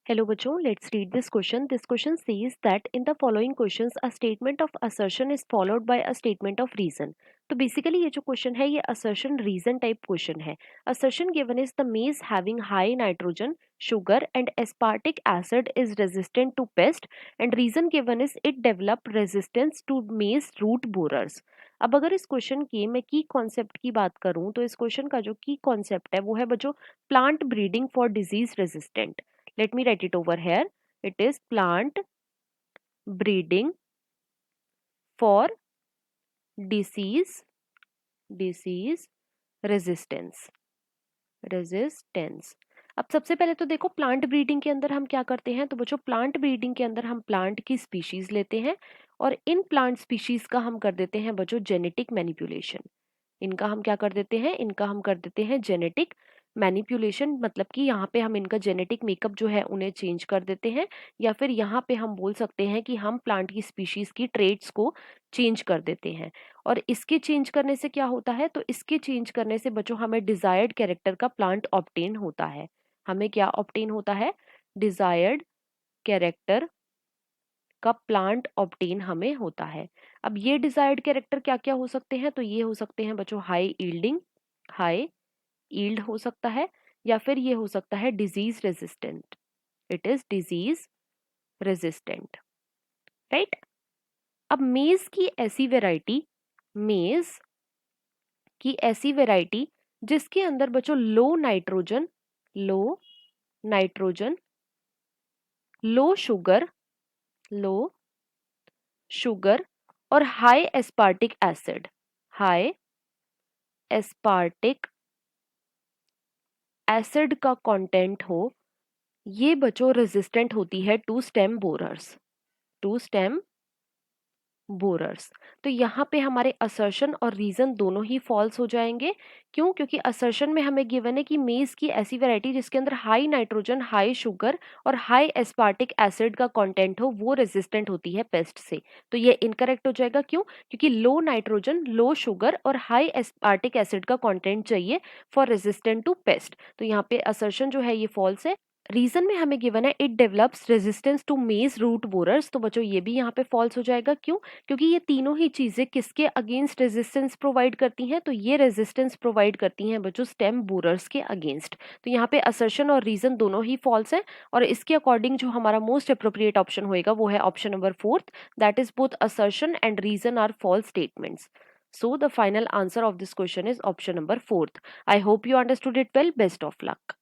Hello बच्चों, let's read this question. This question says that in the following questions a statement of assertion is followed by a statement of reason. तो basically ये जो question है ये assertion reason type question है. Assertion given is the maize having high nitrogen, sugar and aspartic acid is resistant to pest and reason given is it develop resistance to maize root borers. अब अगर इस question की मैं की concept की बात करूं तो इस क्वेश्चन का जो की कॉन्सेप्ट है वो है बच्चों plant breeding for disease resistant. Let me write it over here. It is plant breeding for disease resistance. अब सबसे पहले तो देखो प्लांट ब्रीडिंग के अंदर हम क्या करते हैं. तो बच्चों प्लांट ब्रीडिंग के अंदर हम प्लांट की स्पीशीज लेते हैं और इन प्लांट स्पीशीज का हम कर देते हैं बच्चों जेनेटिक मैनिपुलेशन. इनका हम क्या कर देते हैं, इनका हम कर देते हैं जेनेटिक मैनिपुलेशन. मतलब कि यहाँ पे हम इनका जेनेटिक मेकअप जो है उन्हें चेंज कर देते हैं या फिर यहाँ पे हम बोल सकते हैं कि हम प्लांट की स्पीशीज की ट्रेट्स को चेंज कर देते हैं. और इसके चेंज करने से क्या होता है, तो इसके चेंज करने से बच्चों हमें डिजायर्ड कैरेक्टर का प्लांट ऑब्टेन होता है. हमें क्या ऑब्टेन होता है, डिजायर्ड कैरेक्टर का प्लांट ऑब्टेन हमें होता है. अब ये डिजायर्ड कैरेक्टर क्या क्या हो सकते हैं, तो ये हो सकते हैं बच्चों हाई ईल्ड हो सकता है या फिर ये हो सकता है disease resistant. It is disease resistant, right. अब मेज की ऐसी वेराइटी जिसके अंदर बच्चों लो नाइट्रोजन, लो शुगर और हाई एस्पार्टिक एसिड का कंटेंट हो, ये बच्चों रेजिस्टेंट होती है टू स्टेम बोरर्स. तो यहाँ पे हमारे असर्शन और रीजन दोनों ही फॉल्स हो जाएंगे. क्यों? क्योंकि असर्शन में हमें गिवन है कि मेज की ऐसी वैरायटी जिसके अंदर हाई नाइट्रोजन, हाई शुगर और हाई एस्पार्टिक एसिड का कंटेंट हो वो रेजिस्टेंट होती है पेस्ट से. तो ये इनकरेक्ट हो जाएगा. क्यों? क्योंकि लो नाइट्रोजन, लो शुगर और हाई एस्पार्टिक एसिड का कॉन्टेंट चाहिए फॉर रेजिस्टेंट टू पेस्ट. तो यहाँ पे असर्शन जो है ये फॉल्स है. रीजन में हमें गिवन है इट डेवलप्स रेजिस्टेंस टू मेज रूट बोरर्स. तो बच्चों ये भी यहाँ पे फॉल्स हो जाएगा. क्यों? क्योंकि ये तीनों ही चीजें किसके अगेंस्ट रेजिस्टेंस प्रोवाइड करती हैं, तो ये रेजिस्टेंस प्रोवाइड करती हैं बच्चों स्टेम बोरर्स के अगेंस्ट. तो यहाँ पे असर्शन और रीजन दोनों ही फॉल्स है और इसके अकॉर्डिंग जो हमारा मोस्ट अप्रोप्रिएट ऑप्शन होएगा वो है option number 4th. That is both assertion and reason are false statements. So the final answer of this question is option number 4th. I hope you understood it well. Best of luck.